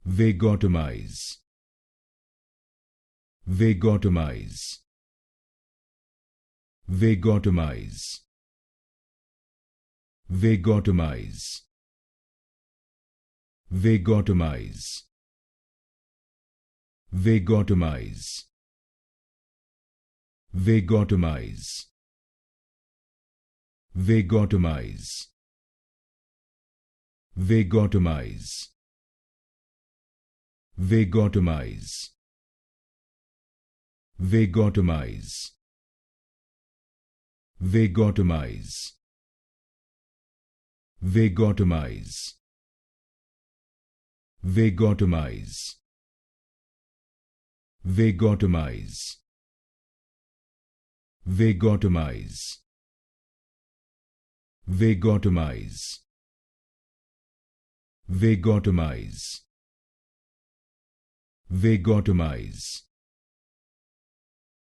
Vagotomize. Vagotomize. Vagotomize. Vagotomize. Vagotomize. Vagotomize. Vagotomize. Vagotomize. Vagotomize. Vagotomize. Vagotomize. Vagotomize. Vagotomize. Vagotomize. Vagotomize. Vagotomize. Vagotomize. Vagotomize. Vagotomize.